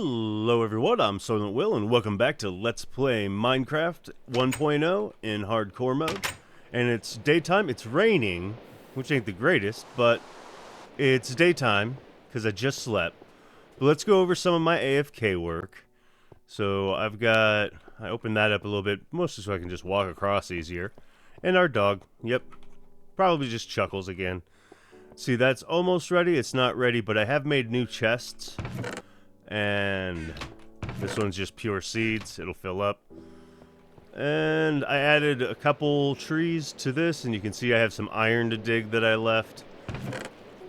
Hello everyone, I'm SoylentWill and welcome back to Let's Play Minecraft 1.0 in hardcore mode. And it's daytime, it's raining, which ain't the greatest, but it's daytime because I just slept. But let's go over some of my AFK work. So I opened that up a little bit, mostly so I can just walk across easier. And our dog, yep, probably just chuckles again. See, that's almost ready, it's not ready, but I have made new chests. And this one's just pure seeds. It'll fill up. And I added a couple trees to this, and you can see I have some iron to dig that I left.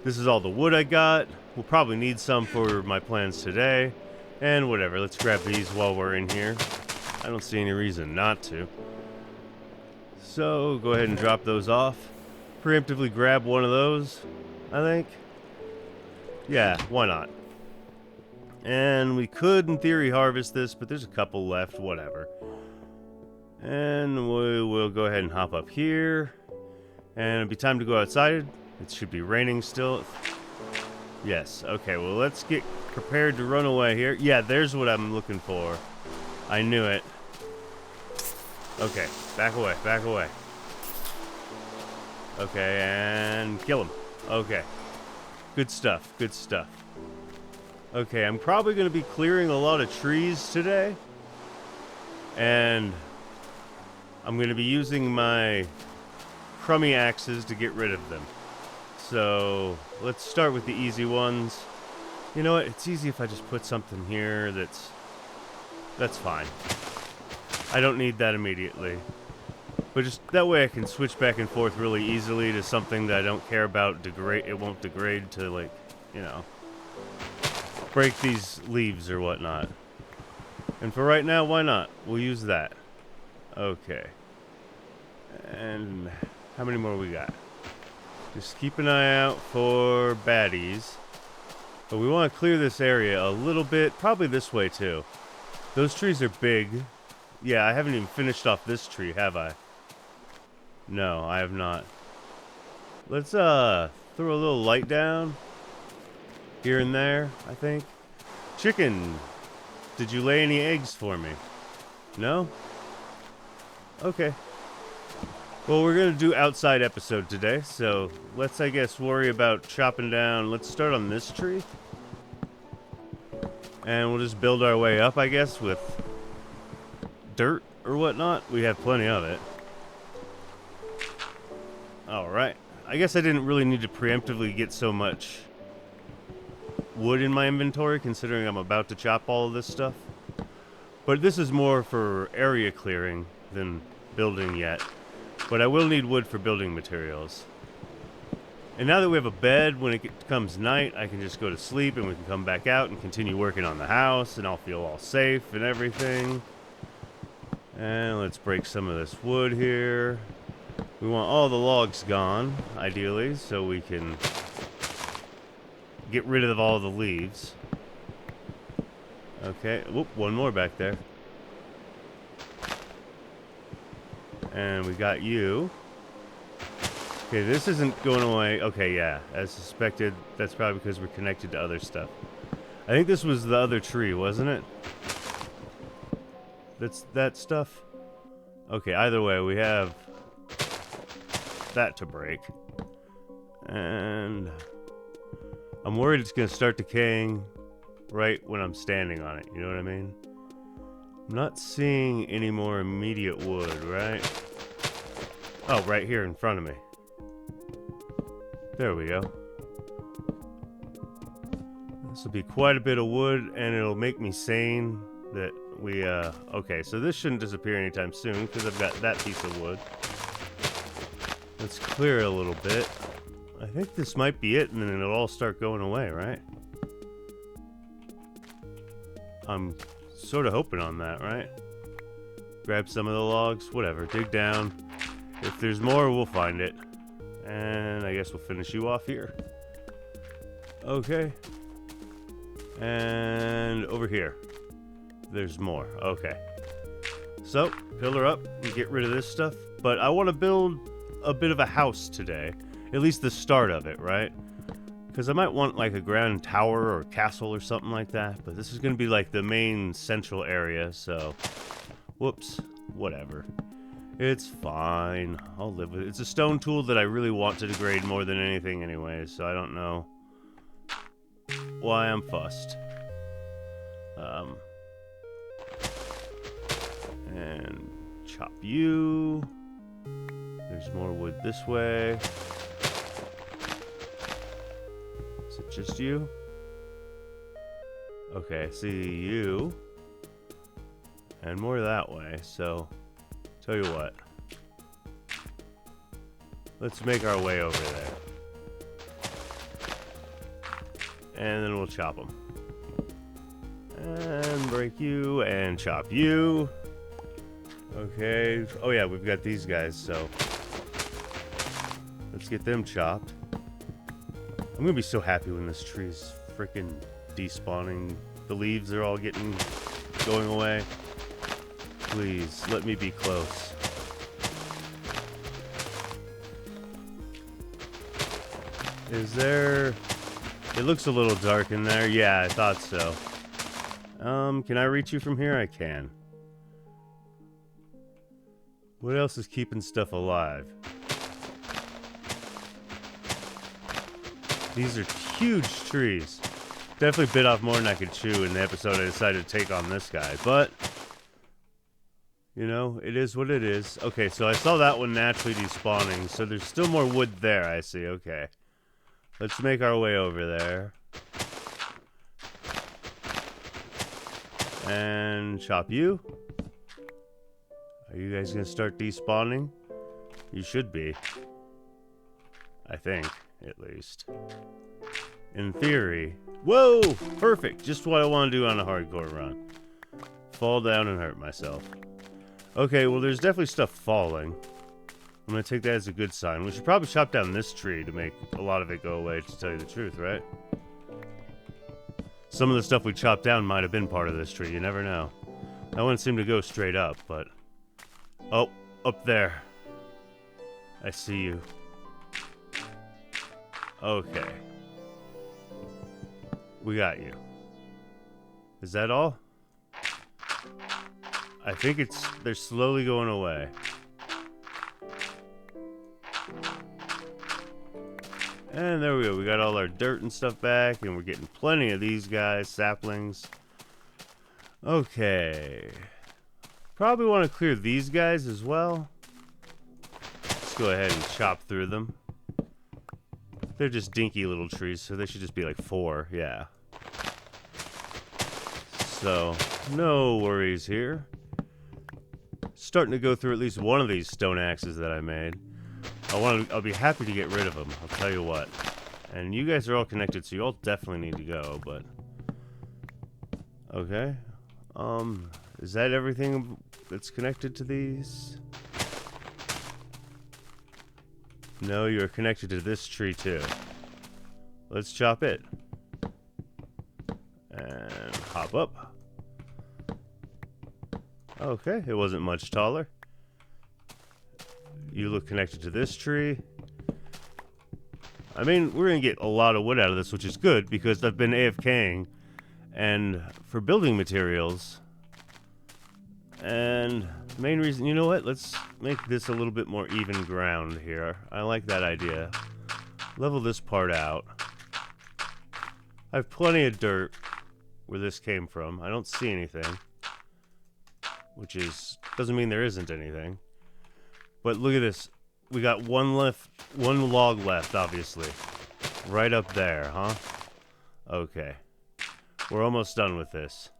This is all the wood I got. We'll probably need some for my plans today. And whatever, let's grab these while we're in here. I don't see any reason not to. So, go ahead and drop those off. Preemptively grab one of those, I think. Yeah, why not? And we could, in theory, harvest this, but there's a couple left, whatever. And we will go ahead and hop up here. And it'll be time to go outside. It should be raining still. Yes, okay, well, let's get prepared to run away here. Yeah, there's what I'm looking for. I knew it. Okay, back away, back away. Okay, and kill him. Okay. Good stuff, good stuff. Okay, I'm probably going to be clearing a lot of trees today. And I'm going to be using my crummy axes to get rid of them. So, let's start with the easy ones. You know what? It's easy if I just put something here that's fine. I don't need that immediately. But just that way I can switch back and forth really easily to something that I don't care about. It won't degrade to, like, you know, break these leaves or whatnot. And for right now, why not? We'll use that. Okay. And how many more we got? Just keep an eye out for baddies. But we want to clear this area a little bit. Probably this way too. Those trees are big. Yeah, I haven't even finished off this tree, have I? No, I have not. Let's throw a little light down. Here and there, I think. Chicken, did you lay any eggs for me? No? Okay. Well, we're going to do outside episode today, so let's, I guess, worry about chopping down. Let's start on this tree. And we'll just build our way up, I guess, with dirt or whatnot. We have plenty of it. Alright. I guess I didn't really need to preemptively get so much wood in my inventory, considering I'm about to chop all of this stuff. But this is more for area clearing than building yet. But I will need wood for building materials. And now that we have a bed, when it comes night, I can just go to sleep and we can come back out and continue working on the house, and I'll feel all safe and everything. And let's break some of this wood here. We want all the logs gone, ideally, so we can get rid of all the leaves. Okay, whoop, one more back there. And we got you. Okay, this isn't going away. Okay, yeah, as suspected, that's probably because we're connected to other stuff. I think this was the other tree, wasn't it? That's that stuff? Okay, either way, we have that to break. And I'm worried it's going to start decaying right when I'm standing on it, you know what I mean? I'm not seeing any more immediate wood, right? Oh, right here in front of me. There we go. This will be quite a bit of wood, and it'll make me sane that we, okay, so this shouldn't disappear anytime soon, because I've got that piece of wood. Let's clear it a little bit. I think this might be it, and then it'll all start going away, right? I'm sort of hoping on that, right? Grab some of the logs, whatever, dig down. If there's more, we'll find it. And I guess we'll finish you off here. Okay. And over here. There's more. Okay. So, pillar up and get rid of this stuff. But I want to build a bit of a house today. At least the start of it, right? Because I might want like a grand tower or castle or something like that. But this is going to be like the main central area, so... Whoops. Whatever. It's fine. I'll live with it. It's a stone tool that I really want to degrade more than anything anyway, so I don't know why I'm fussed. And chop you. There's more wood this way. Is it just you? Okay, I see you. And more that way, so tell you what. Let's make our way over there. And then we'll chop them. And break you and chop you. Okay. Oh yeah, we've got these guys, so let's get them chopped. I'm gonna be so happy when this tree's freaking despawning. The leaves are all going away. Please, let me be close. Is there... It looks a little dark in there. Yeah, I thought so. Can I reach you from here? I can. What else is keeping stuff alive? These are huge trees. Definitely bit off more than I could chew in the episode I decided to take on this guy, but... You know, it is what it is. Okay, so I saw that one naturally despawning, so there's still more wood there, I see. Okay. Let's make our way over there. And chop you. Are you guys gonna start despawning? You should be. I think, at least. In theory. Whoa! Perfect! Just what I want to do on a hardcore run. Fall down and hurt myself. Okay, well there's definitely stuff falling. I'm gonna take that as a good sign. We should probably chop down this tree to make a lot of it go away, to tell you the truth, right? Some of the stuff we chopped down might have been part of this tree, you never know. That one seemed to go straight up, but... Oh, up there. I see you. Okay. We got you. Is that all? I think they're slowly going away. And there we go. We got all our dirt and stuff back, and we're getting plenty of these guys, saplings. Okay. Probably want to clear these guys as well. Let's go ahead and chop through them. They're just dinky little trees, so they should just be like 4, yeah. So, no worries here. Starting to go through at least one of these stone axes that I made. I'll be happy to get rid of them, I'll tell you what. And you guys are all connected, so you all definitely need to go, but... Okay. Is that everything that's connected to these? No, you're connected to this tree too. Let's chop it. And hop up. Okay, it wasn't much taller. You look connected to this tree. I mean, we're going to get a lot of wood out of this, which is good, because I've been AFKing. And for building materials... And the main reason, you know what? Let's make this a little bit more even ground here. I like that idea. Level this part out. I have plenty of dirt where this came from. I don't see anything. Which doesn't mean there isn't anything. But look at this. We got one log left, obviously. Right up there, huh? Okay. We're almost done with this.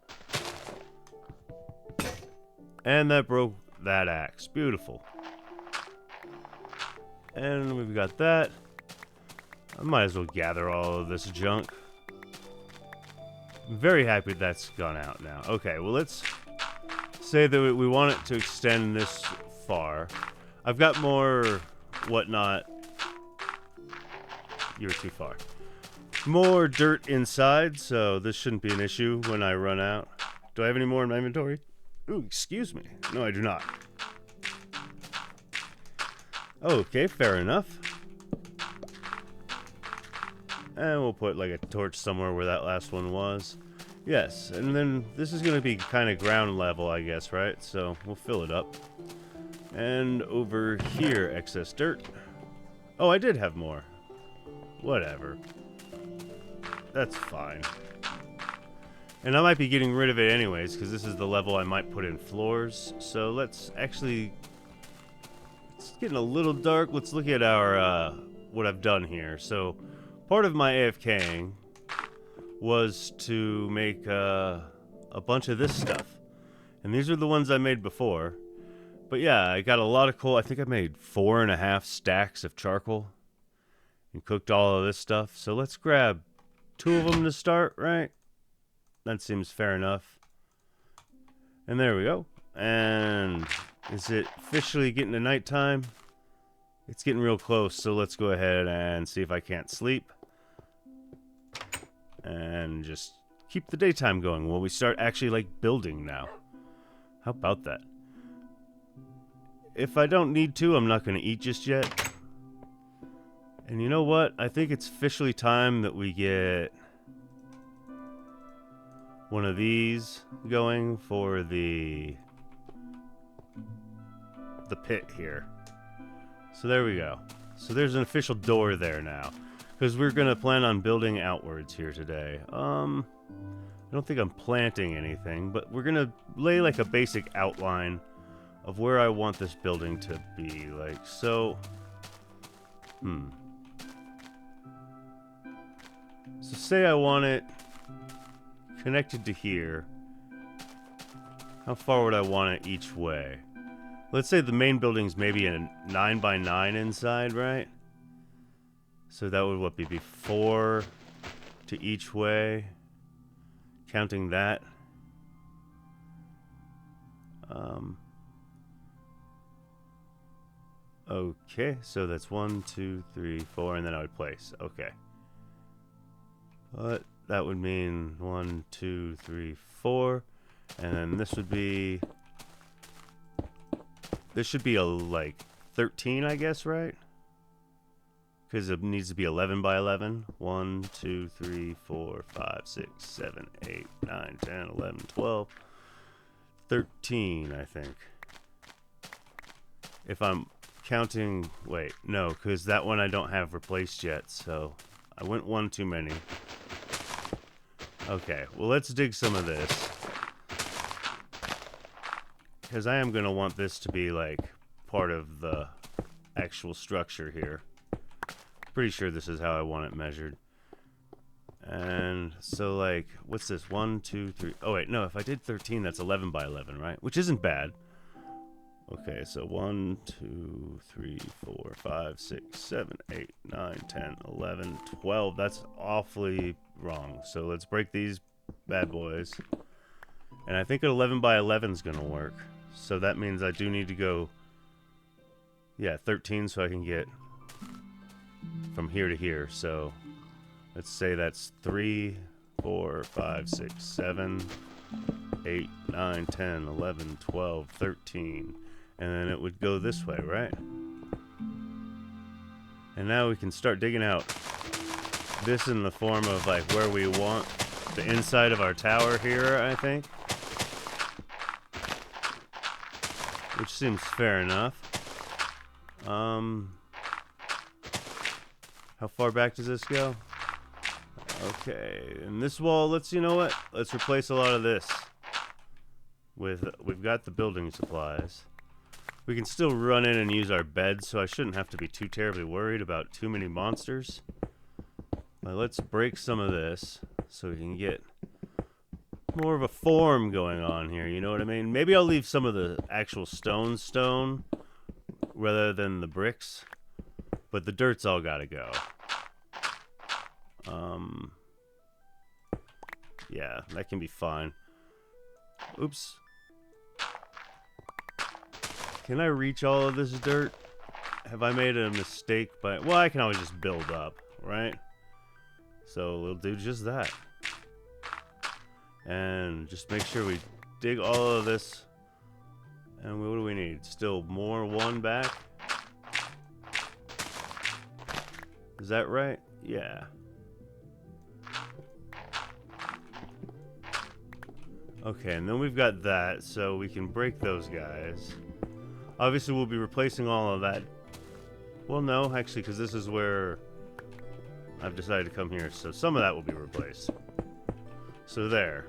And that broke that axe. Beautiful. And we've got that. I might as well gather all of this junk. I'm very happy that's gone out now. Okay, well let's say that we want it to extend this far. I've got more whatnot. You're too far. More dirt inside, so this shouldn't be an issue when I run out. Do I have any more in my inventory? Ooh, excuse me. No, I do not. Okay, fair enough. And we'll put like a torch somewhere where that last one was. Yes, and then this is going to be kind of ground level, I guess, right? So we'll fill it up. And over here, excess dirt. Oh, I did have more. Whatever. That's fine. And I might be getting rid of it anyways, because this is the level I might put in floors. So let's actually... It's getting a little dark. Let's look at our, what I've done here. So, part of my AFKing was to make a bunch of this stuff. And these are the ones I made before. But yeah, I got a lot of coal. I think I made 4.5 stacks of charcoal and cooked all of this stuff. So let's grab 2 of them to start, right? That seems fair enough. And there we go. And is it officially getting to nighttime? It's getting real close, so let's go ahead and see if I can't sleep. And just keep the daytime going while we start actually, like, building now. How about that? If I don't need to, I'm not going to eat just yet. And you know what? I think it's officially time that we get one of these going for the pit here. So there we go. So there's an official door there now. Because we're going to plan on building outwards here today. I don't think I'm planting anything, but we're going to lay like a basic outline of where I want this building to be. Like, so... So say I want it connected to here. How far would I want it each way? Let's say the main building's maybe a 9x9 inside, right? So that would, what, be 4 to each way? Counting that. Okay, so that's 1, 2, 3, 4, and then I would place. Okay. But that would mean 1, 2, 3, 4. And then this would be... This should be a, like, 13, I guess, right? Because it needs to be 11 by 11. 1, 2, 3, 4, 5, 6, 7, 8, 9, 10, 11, 12. 13, I think. If I'm counting... Wait, no, because that one I don't have replaced yet, so... I went one too many. Okay, well, let's dig some of this. Because I am going to want this to be, like, part of the actual structure here. Pretty sure this is how I want it measured. And so, like, what's this? 1, 2, 3... Oh, wait, no, if I did 13, that's 11 by 11, right? Which isn't bad. Okay, so 1, 2, 3, 4, 5, 6, 7, 8, 9, 10, 11, 12. That's awfully wrong. So let's break these bad boys. And I think an 11 by 11 is going to work. So that means I do need to go, yeah, 13 so I can get from here to here. So let's say that's 3, 4, 5, 6, 7, 8, 9, 10, 11, 12, 13. And then it would go this way, right? And now we can start digging out this in the form of like where we want the inside of our tower here, I think. Which seems fair enough. How far back does this go? Okay, and this wall, you know what? Let's replace a lot of this with, we've got the building supplies. We can still run in and use our beds, so I shouldn't have to be too terribly worried about too many monsters. But let's break some of this so we can get more of a form going on here, you know what I mean? Maybe I'll leave some of the actual stone rather than the bricks, but the dirt's all gotta go. Yeah, that can be fine. Oops. Can I reach all of this dirt? Have I made a mistake by... Well, I can always just build up, right? So we'll do just that. And just make sure we dig all of this. And what do we need? Still more 1 back? Is that right? Yeah. Okay, and then we've got that, so we can break those guys. Obviously, we'll be replacing all of that. Well, no, actually, because this is where I've decided to come here, so some of that will be replaced. So there.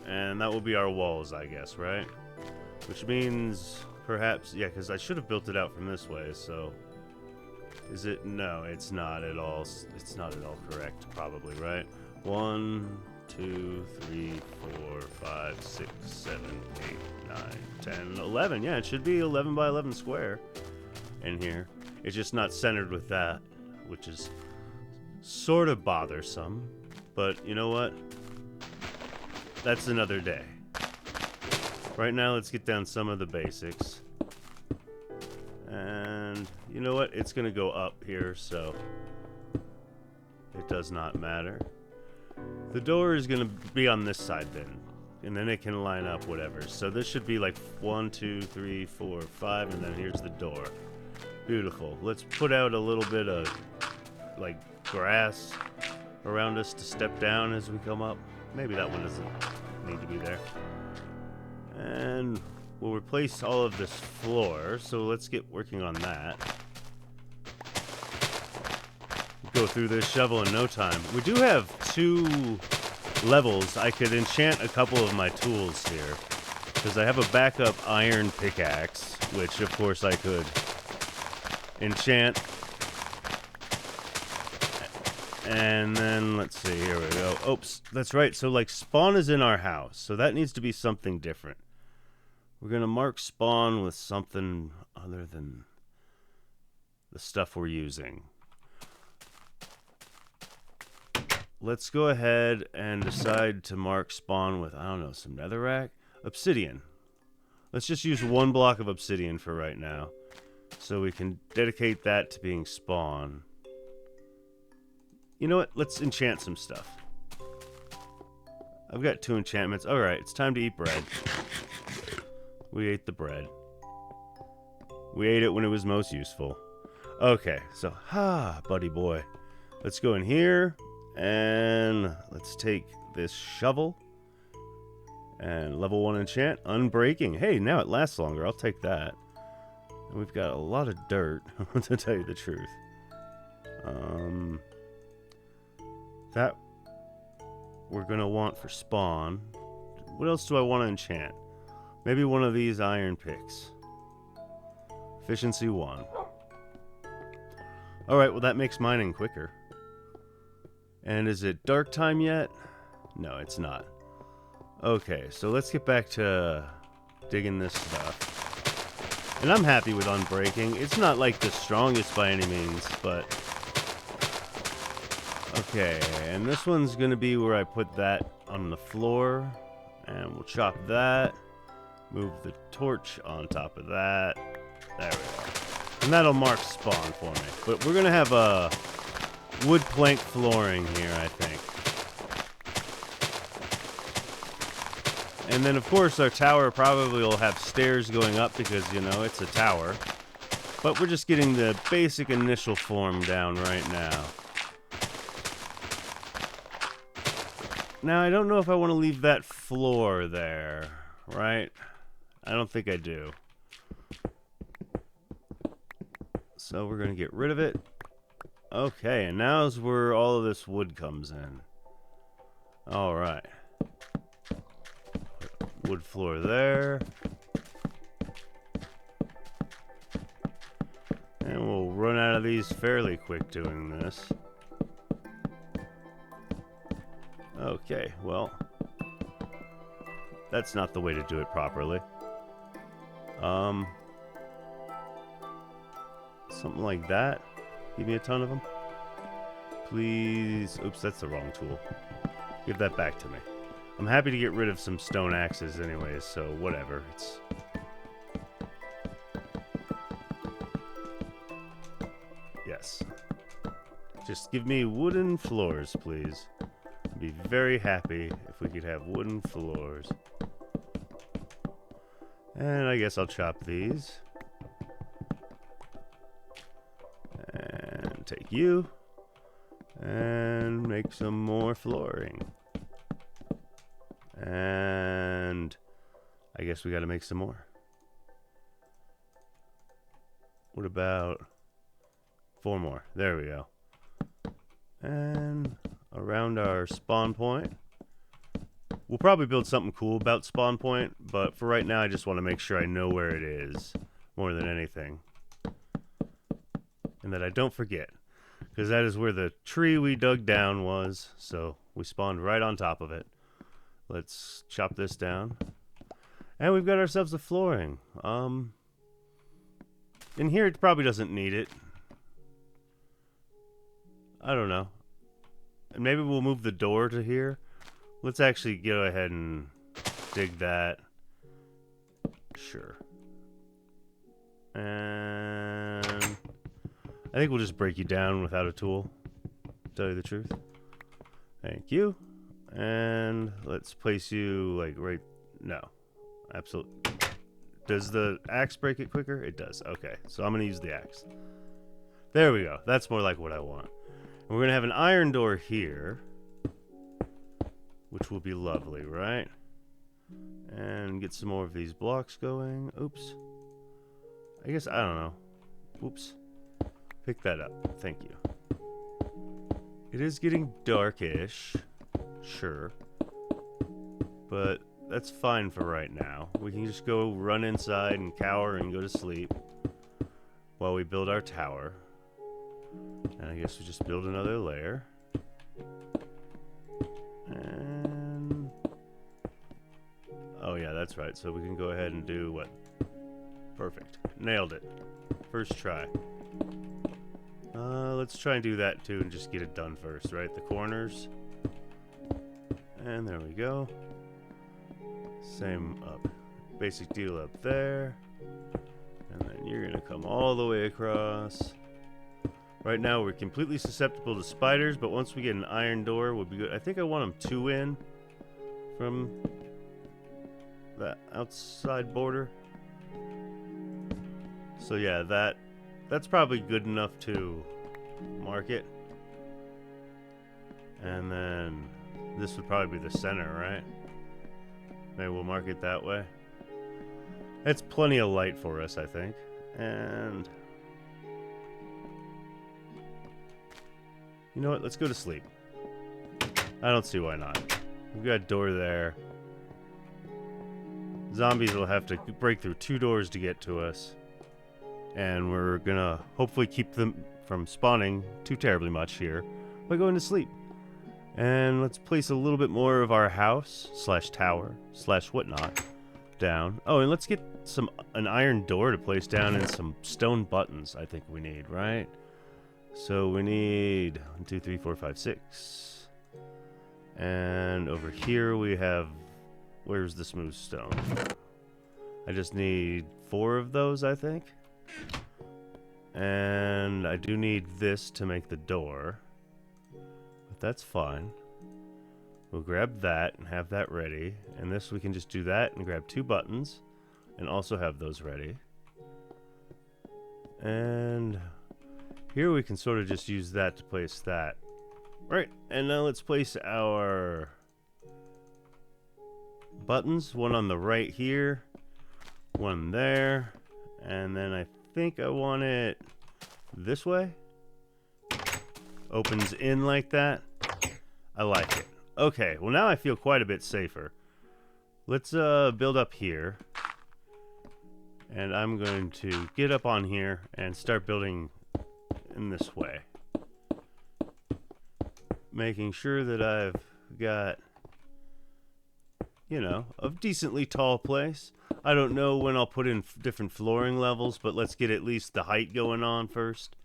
And that will be our walls, I guess, right? Which means, perhaps, yeah, because I should have built it out from this way, so... Is it? No, it's not at all. It's not at all correct, probably, right? 1, 2, 3, 4, 5, 6, 7, 8, 9, 10, 11. Yeah, it should be 11 by 11 square in here. It's just not centered with that, which is sort of bothersome. But you know what? That's another day. Right now, let's get down some of the basics. And you know what? It's going to go up here, so it does not matter. The door is going to be on this side then, and then it can line up whatever. So this should be like 1, 2, 3, 4, 5, and then here's the door. Beautiful. Let's put out a little bit of like grass around us to step down as we come up. Maybe that one doesn't need to be there. And we'll replace all of this floor, so let's get working on that. Go through this shovel in no time. We do have 2 levels. I could enchant a couple of my tools here, because I have a backup iron pickaxe, which of course I could enchant. And then, let's see, here we go. Oops, that's right. So, like, spawn is in our house. So that needs to be something different. We're going to mark spawn with something other than the stuff we're using. Let's go ahead and decide to mark spawn with, I don't know, some netherrack? Obsidian. Let's just use 1 block of obsidian for right now. So we can dedicate that to being spawn. You know what? Let's enchant some stuff. I've got 2 enchantments. Alright, it's time to eat bread. We ate the bread. We ate it when it was most useful. Okay, so, buddy boy. Let's go in here, and let's take this shovel. And level 1 enchant, unbreaking. Hey, now it lasts longer. I'll take that. And we've got a lot of dirt, to tell you the truth. That we're going to want for spawn. What else do I want to enchant? Maybe one of these iron picks. Efficiency 1. Alright, well that makes mining quicker. And is it dark time yet? No, it's not. Okay, so let's get back to digging this stuff. And I'm happy with unbreaking. It's not like the strongest by any means, but... Okay, and this one's going to be where I put that on the floor. And we'll chop that. Move the torch on top of that. There we go. And that'll mark spawn for me. But we're going to have a wood plank flooring here, I think. And then, of course, our tower probably will have stairs going up because, you know, it's a tower. But we're just getting the basic initial form down right now. Now, I don't know if I want to leave that floor there, right? I don't think I do. So we're going to get rid of it. Okay, and now's where all of this wood comes in. All right. Wood floor there. And we'll run out of these fairly quick doing this. Okay, well, that's not the way to do it properly. Something like that. Give me a ton of them. Please. Oops, that's the wrong tool. Give that back to me. I'm happy to get rid of some stone axes anyways, so whatever. It's... Yes. Just give me wooden floors, please. I'd be very happy if we could have wooden floors. And I guess I'll chop these. And take you. And make some more flooring. And I guess we got to make some more. What about 4 more? There we go. And around our spawn point. We'll probably build something cool about spawn point, but for right now I just want to make sure I know where it is more than anything. And that I don't forget. Because that is where the tree we dug down was, so we spawned right on top of it. Let's chop this down. And we've got ourselves a flooring. In here it probably doesn't need it. I don't know. And maybe we'll move the door to here. Let's actually go ahead and dig that. Sure. And I think we'll just break you down without a tool, to tell you the truth. Thank you. And let's place you like right... No. Absolutely. Does the axe break it quicker? It does. Okay. So I'm going to use the axe. There we go. That's more like what I want. And we're going to have an iron door here, which will be lovely, right? And get some more of these blocks going. Oops. I guess, I don't know. Oops. Pick that up. Thank you. It is getting darkish. Sure. But that's fine for right now. We can just go run inside and cower and go to sleep while we build our tower. And I guess we just build another layer. And... oh yeah, that's right. So we can go ahead and do what? Perfect. Nailed it. First try. Let's try and do that too and just get it done first, right? The corners. And there we go. Same up. Basic deal up there. And then you're going to come all the way across. Right now we're completely susceptible to spiders, but once we get an iron door, we'll be good. I think I want them 2 in from that outside border. So yeah, that's probably good enough to mark it. And then this would probably be the center, right? Maybe we'll mark it that way. It's plenty of light for us, I think. And you know what? Let's go to sleep. I don't see why not. We've got a door there. Zombies will have to break through 2 doors to get to us. And we're gonna hopefully keep them from spawning too terribly much here by going to sleep. And let's place a little bit more of our house slash tower slash whatnot down. Oh, and let's get an iron door to place down and some stone buttons I think we need, right? So we need 1, 2, 3, 4, 5, 6. And over here we have, where's the smooth stone? I just need 4 of those, I think. And I do need this to make the door. But that's fine. We'll grab that and have that ready. And this we can just do that and grab 2 buttons. And also have those ready. And here we can sort of just use that to place that. Right, and now let's place our buttons. One on the right here. One there. And then I think I want it this way. Opens in like that. I like it. Okay, well now I feel quite a bit safer. Let's build up here. And I'm going to get up on here and start building in this way. Making sure that I've got, you know, a decently tall place. I don't know when I'll put in different flooring levels, but let's get at least the height going on first,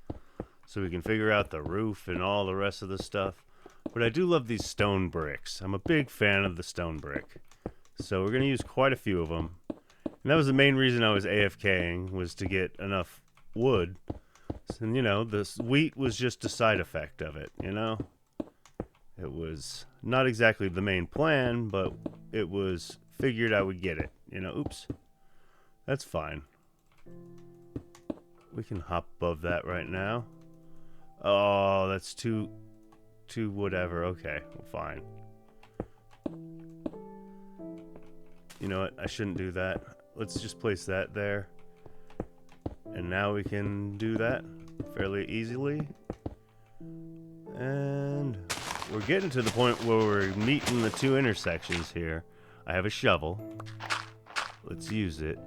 so we can figure out the roof and all the rest of the stuff. But I do love these stone bricks. I'm a big fan of the stone brick. So we're going to use quite a few of them. And that was the main reason I was AFKing, was to get enough wood. And, you know, the wheat was just a side effect of it, you know? It was not exactly the main plan, but it was figured I would get it. You know, oops. That's fine. We can hop above that right now. Oh, that's too whatever. Okay, well, fine. You know what? I shouldn't do that. Let's just place that there. And now we can do that fairly easily. And we're getting to the point where we're meeting the two intersections here. I have a shovel. Let's use it.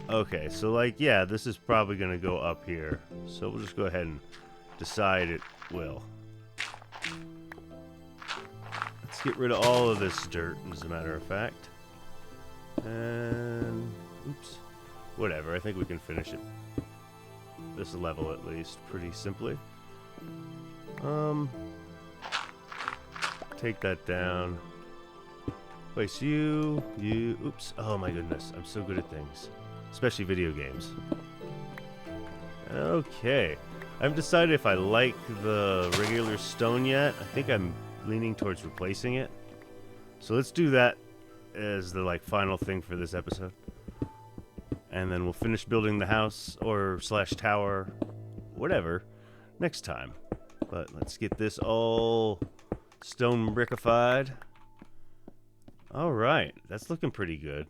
Okay, so like, yeah, this is probably going to go up here. So we'll just go ahead and decide it will. Let's get rid of all of this dirt, as a matter of fact. And, oops, whatever, I think we can finish it. This level, at least, pretty simply. Take that down. Place you, oops, oh my goodness, I'm so good at things. Especially video games. Okay. I haven't decided if I like the regular stone yet. I think I'm leaning towards replacing it. So let's do that as the like final thing for this episode. And then we'll finish building the house or slash tower, whatever, next time. But let's get this all stone brickified. All right, that's looking pretty good.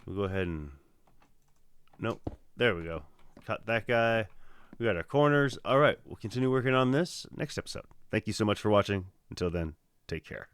We'll go ahead and, nope, there we go. Cut that guy. We got our corners. All right, we'll continue working on this next episode. Thank you so much for watching. Until then, take care.